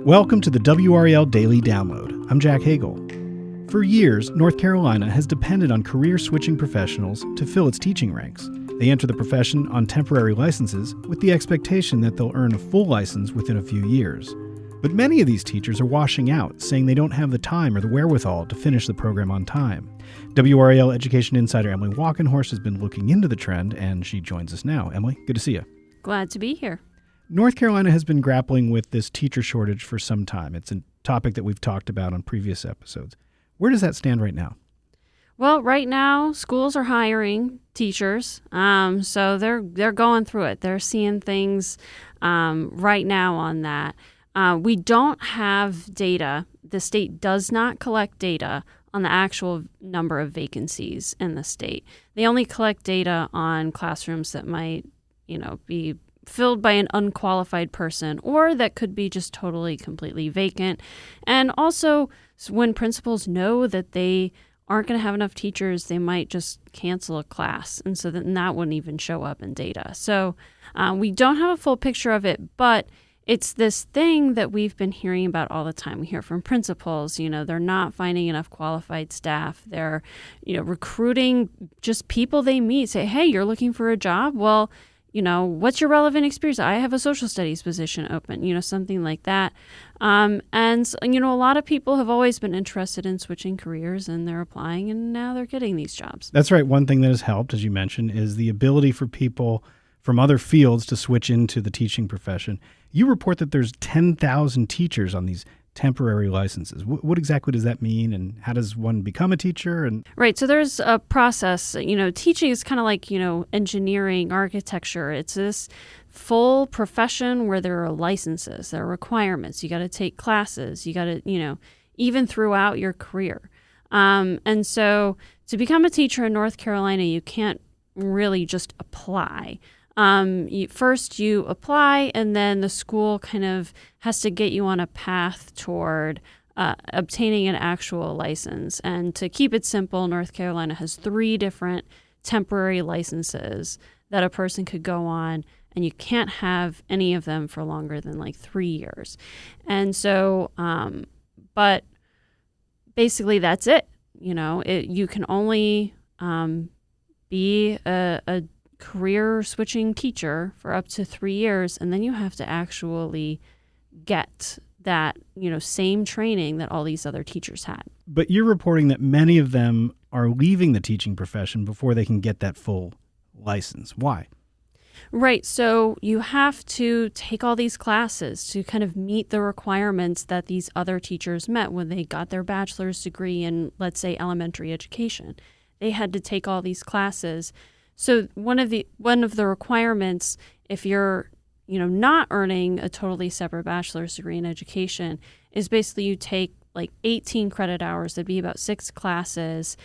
Welcome to the WRAL Daily Download. I'm Jack Hagel. For years, North Carolina has depended on career-switching professionals to fill its teaching ranks. They enter the profession on temporary licenses with the expectation that they'll earn a full license within a few years. But many of these teachers are washing out, saying they don't have the time or the wherewithal to finish the program on time. WRAL Education Insider Emily Walkenhorst has been looking into the trend, and she joins us now. Emily, good to see you. Glad to be here. North Carolina has been grappling with this teacher shortage for some time. It's a topic that we've talked about on previous episodes. Where does that stand right now? Well, right now, schools are hiring teachers, so they're going through it. They're seeing things right now on that. We don't have data. The state does not collect data on the actual number of vacancies in the state. They only collect data on classrooms that might, be filled by an unqualified person, or that could be just totally, completely vacant. And also, when principals know that they aren't going to have enough teachers, they might just cancel a class. And so then that wouldn't even show up in data. So we don't have a full picture of it, but it's this thing that we've been hearing about all the time. We hear from principals, they're not finding enough qualified staff. They're, recruiting just people they meet, say, hey, you're looking for a job? Well, what's your relevant experience? I have a social studies position open, something like that. And a lot of people have always been interested in switching careers, and they're applying, and now they're getting these jobs. That's right. One thing that has helped, as you mentioned, is the ability for people from other fields to switch into the teaching profession. You report that there's 10,000 teachers on these temporary licenses. What exactly does that mean, and how does one become a teacher? Right. So there's a process. Teaching is kind of like, engineering, architecture. It's this full profession where there are licenses, there are requirements. You got to take classes. You got to, even throughout your career. And so to become a teacher in North Carolina, you can't really just apply. First you apply, and then the school kind of has to get you on a path toward obtaining an actual license. And to keep it simple, North Carolina has 3 different temporary licenses that a person could go on, and you can't have any of them for longer than 3 years. And so, but basically that's it. You can only be a career switching teacher for up to 3 years, and then you have to actually get that, same training that all these other teachers had. But you're reporting that many of them are leaving the teaching profession before they can get that full license. Why? Right. So you have to take all these classes to kind of meet the requirements that these other teachers met when they got their bachelor's degree in, let's say, elementary education. They had to take all these classes. So one of the requirements, if you're, not earning a totally separate bachelor's degree in education, is basically you take 18 credit hours. That'd be about 6 classes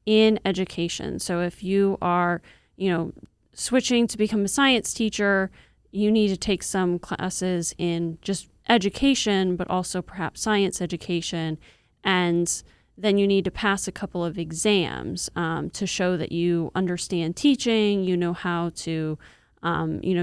in education. So if you are, switching to become a science teacher, you need to take some classes in just education, but also perhaps science education, and then you need to pass a couple of exams to show that you understand teaching, you know how to,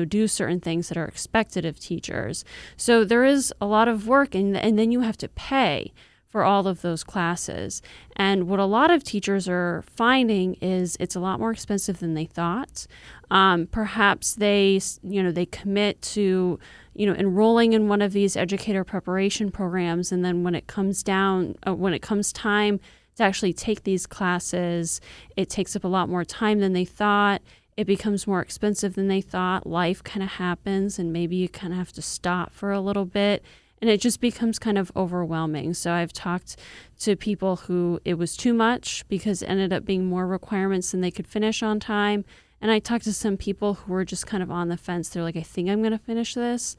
do certain things that are expected of teachers. So there is a lot of work, and then you have to pay for all of those classes. And what a lot of teachers are finding is it's a lot more expensive than they thought. Perhaps they commit to, enrolling in one of these educator preparation programs, and then when it comes time to actually take these classes, it takes up a lot more time than they thought. It becomes more expensive than they thought. Life kind of happens, and maybe you kind of have to stop for a little bit. And it just becomes kind of overwhelming. So I've talked to people who it was too much because it ended up being more requirements than they could finish on time. And I talked to some people who were just kind of on the fence. They're like, I think I'm going to finish this.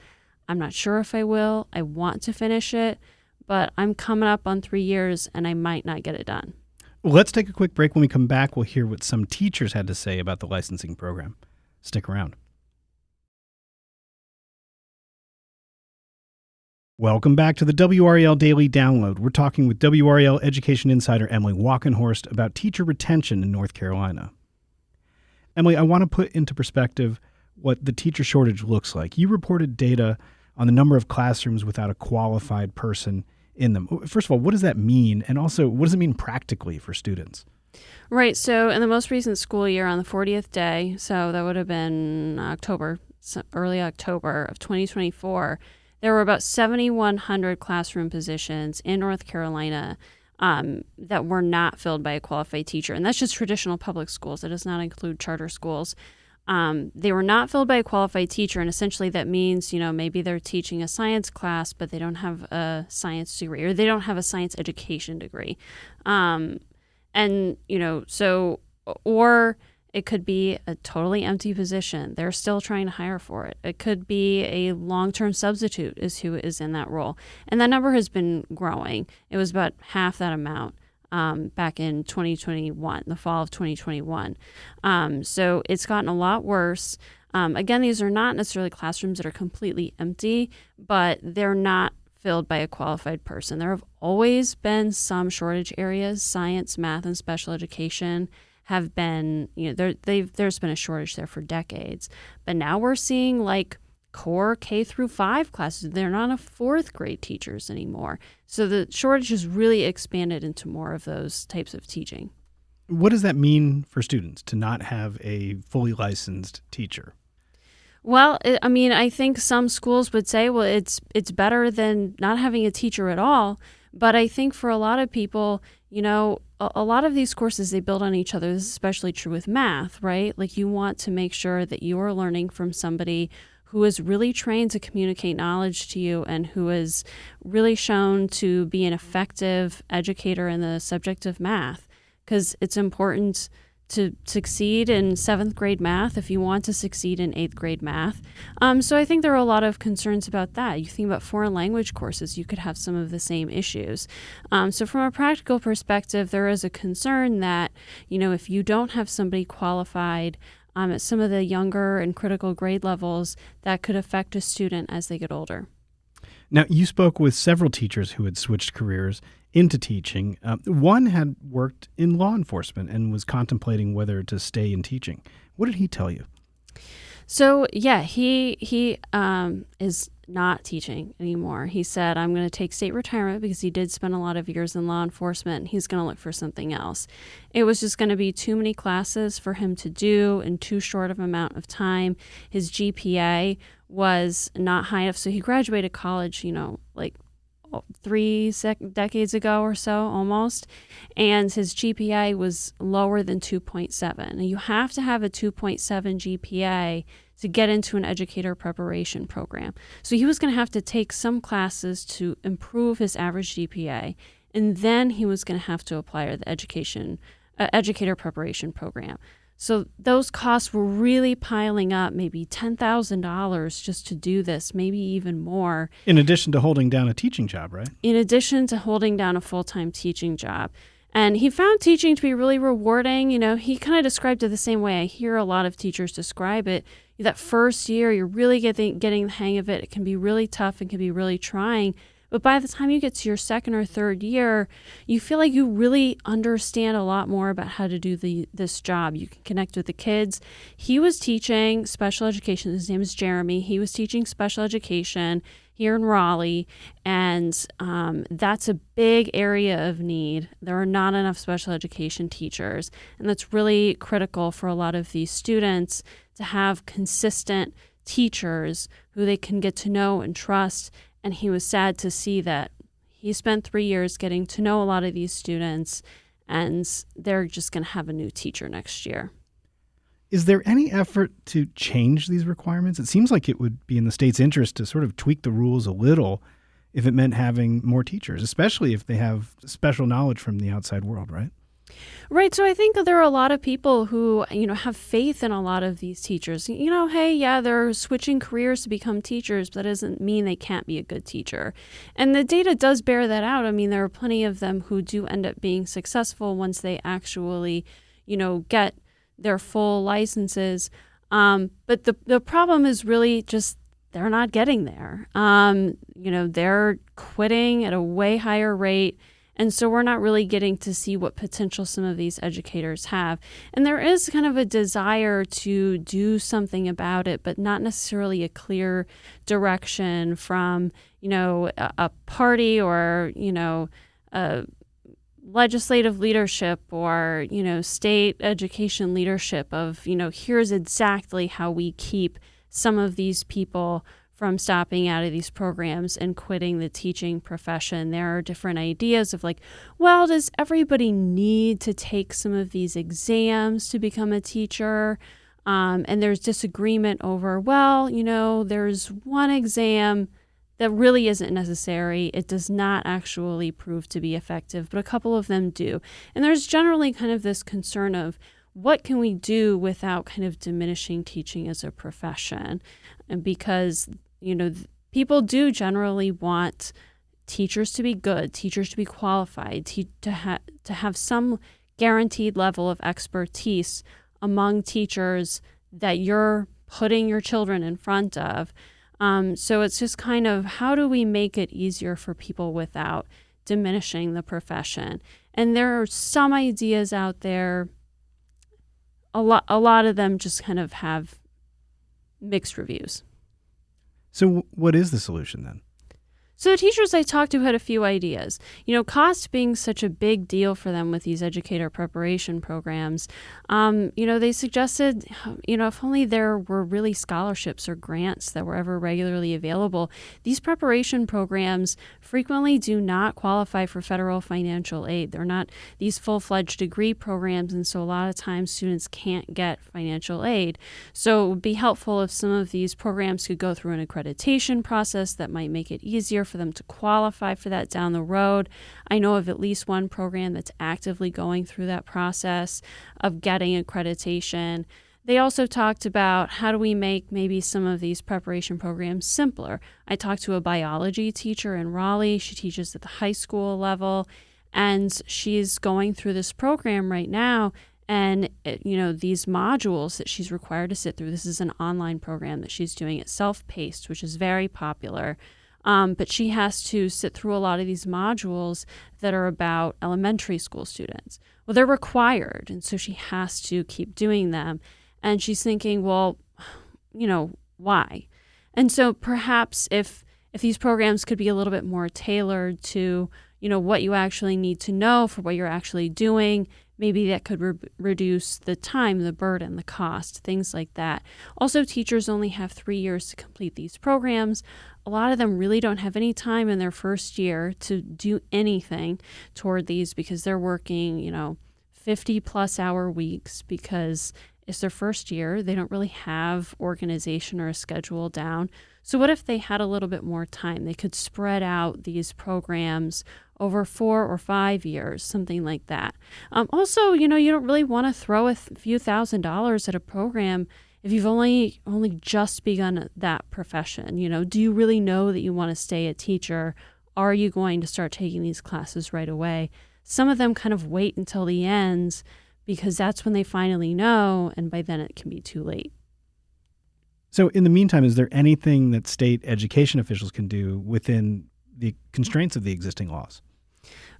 I'm not sure if I will. I want to finish it, but I'm coming up on 3 years and I might not get it done. Well, let's take a quick break. When we come back, we'll hear what some teachers had to say about the licensing program. Stick around. Welcome back to the WRAL Daily Download. We're talking with WRAL Education Insider Emily Walkenhorst about teacher retention in North Carolina. Emily, I want to put into perspective what the teacher shortage looks like. You reported data on the number of classrooms without a qualified person in them. First of all, what does that mean? And also, what does it mean practically for students? Right. So in the most recent school year, on the 40th day, so that would have been early October of 2024, there were about 7,100 classroom positions in North Carolina that were not filled by a qualified teacher. And that's just traditional public schools. It does not include charter schools. They were not filled by a qualified teacher, and essentially that means, maybe they're teaching a science class, but they don't have a science degree, or they don't have a science education degree. Or it could be a totally empty position. They're still trying to hire for it. It could be a long-term substitute is who is in that role. And that number has been growing. It was about half that amount back in 2021, the fall of 2021. So it's gotten a lot worse. Again, these are not necessarily classrooms that are completely empty, but they're not filled by a qualified person. There have always been some shortage areas. Science, math, and special education have been, there's been a shortage there for decades. But now we're seeing like core K through 5 classes. They're not enough fourth grade teachers anymore. So the shortage has really expanded into more of those types of teaching. What does that mean for students to not have a fully licensed teacher? Well, I think some schools would say, well, it's better than not having a teacher at all. But I think for a lot of people, a lot of these courses, they build on each other. This is especially true with math, right? Like you want to make sure that you are learning from somebody who is really trained to communicate knowledge to you and who is really shown to be an effective educator in the subject of math, because it's important to succeed in 7th grade math if you want to succeed in 8th grade math. So I think there are a lot of concerns about that. You think about foreign language courses, you could have some of the same issues. So from a practical perspective, there is a concern that, if you don't have somebody qualified at some of the younger and critical grade levels, that could affect a student as they get older. Now, you spoke with several teachers who had switched careers into teaching. One had worked in law enforcement and was contemplating whether to stay in teaching. What did he tell you? So, yeah, he is not teaching anymore. He said, I'm going to take state retirement because he did spend a lot of years in law enforcement, and he's going to look for something else. It was just going to be too many classes for him to do in too short of amount of time. His GPA was not high enough. So he graduated college, like 3 decades ago or so almost, and his GPA was lower than 2.7. And you have to have a 2.7 GPA to get into an educator preparation program. So he was going to have to take some classes to improve his average GPA, and then he was going to have to apply to the educator preparation program. So those costs were really piling up, maybe $10,000 just to do this, maybe even more. In addition to holding down a teaching job, right? In addition to holding down a full-time teaching job. And he found teaching to be really rewarding. He kind of described it the same way I hear a lot of teachers describe it. That first year, you're really getting the hang of it. It can be really tough and can be really trying. But by the time you get to your second or third year, you feel like you really understand a lot more about how to do this job. You can connect with the kids. He was teaching special education. His name is Jeremy. He was teaching special education here in Raleigh, and that's a big area of need. There are not enough special education teachers, and that's really critical for a lot of these students to have consistent teachers who they can get to know and trust. And he was sad to see that he spent 3 years getting to know a lot of these students, and they're just going to have a new teacher next year. Is there any effort to change these requirements? It seems like it would be in the state's interest to sort of tweak the rules a little if it meant having more teachers, especially if they have special knowledge from the outside world, right? Right. So I think that there are a lot of people who, have faith in a lot of these teachers. They're switching careers to become teachers, but that doesn't mean they can't be a good teacher. And the data does bear that out. There are plenty of them who do end up being successful once they actually, get their full licenses. But the problem is really just they're not getting there. They're quitting at a way higher rate. And so we're not really getting to see what potential some of these educators have. And there is kind of a desire to do something about it, but not necessarily a clear direction from, a party or, a legislative leadership or, state education leadership of, here's exactly how we keep some of these people from stopping out of these programs and quitting the teaching profession. There are different ideas of does everybody need to take some of these exams to become a teacher? And there's disagreement over, there's one exam that really isn't necessary. It does not actually prove to be effective, but a couple of them do. And there's generally kind of this concern of what can we do without kind of diminishing teaching as a profession? And because, people do generally want teachers to be good, teachers to be qualified, to have some guaranteed level of expertise among teachers that you're putting your children in front of. So it's just kind of, how do we make it easier for people without diminishing the profession? And there are some ideas out there. A lot of them just kind of have mixed reviews. So what is the solution then? So the teachers I talked to had a few ideas. Cost being such a big deal for them with these educator preparation programs, they suggested, if only there were really scholarships or grants that were ever regularly available. These preparation programs frequently do not qualify for federal financial aid. They're not these full-fledged degree programs, and so a lot of times students can't get financial aid. So it would be helpful if some of these programs could go through an accreditation process that might make it easier for them to qualify for that down the road. I know of at least one program that's actively going through that process of getting accreditation. They also talked about how do we make maybe some of these preparation programs simpler. I talked to a biology teacher in Raleigh. She teaches at the high school level, and she's going through this program right now. And, these modules that she's required to sit through, this is an online program that she's doing. It's self-paced, which is very popular. But she has to sit through a lot of these modules that are about elementary school students. Well, they're required, and so she has to keep doing them. And she's thinking, well, why? And so perhaps if these programs could be a little bit more tailored to, what you actually need to know for what you're actually doing, maybe that could reduce the time, the burden, the cost, things like that. Also, teachers only have 3 years to complete these programs. A lot of them really don't have any time in their first year to do anything toward these because they're working, 50-plus hour weeks because it's their first year. They don't really have organization or a schedule down. So what if they had a little bit more time? They could spread out these programs over 4 or 5 years, something like that. Also, you don't really want to throw a few $1,000s at a program if you've only just begun that profession. Do you really know that you want to stay a teacher? Are you going to start taking these classes right away? Some of them kind of wait until the end because that's when they finally know, and by then it can be too late. So in the meantime, is there anything that state education officials can do within the constraints of the existing laws?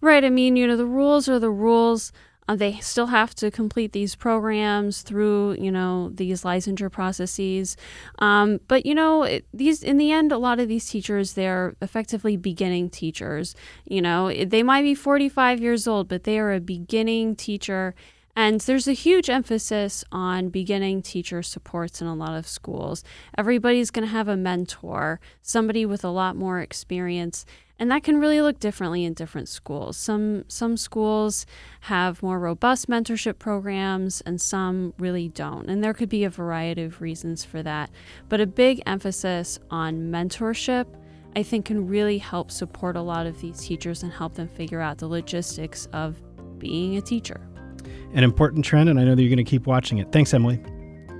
Right. I mean, the rules are the rules. They still have to complete these programs through, these licensure processes. But, these in the end, a lot of these teachers, they're effectively beginning teachers. They might be 45 years old, but they are a beginning teacher. And there's a huge emphasis on beginning teacher supports in a lot of schools. Everybody's going to have a mentor, somebody with a lot more experience. And that can really look differently in different schools. Some schools have more robust mentorship programs and some really don't. And there could be a variety of reasons for that. But a big emphasis on mentorship, I think, can really help support a lot of these teachers and help them figure out the logistics of being a teacher. An important trend, and I know that you're going to keep watching it. Thanks, Emily.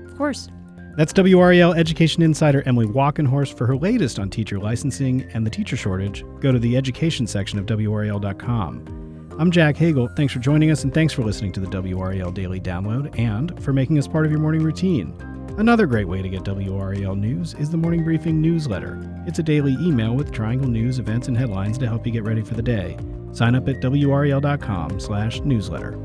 Of course. That's WRAL Education Insider Emily Walkenhorst. For her latest on teacher licensing and the teacher shortage, go to the education section of WRAL.com. I'm Jack Hagel. Thanks for joining us, and thanks for listening to the WRAL Daily Download and for making us part of your morning routine. Another great way to get WRAL news is the Morning Briefing newsletter. It's a daily email with Triangle news, events, and headlines to help you get ready for the day. Sign up at WRAL.com/newsletter.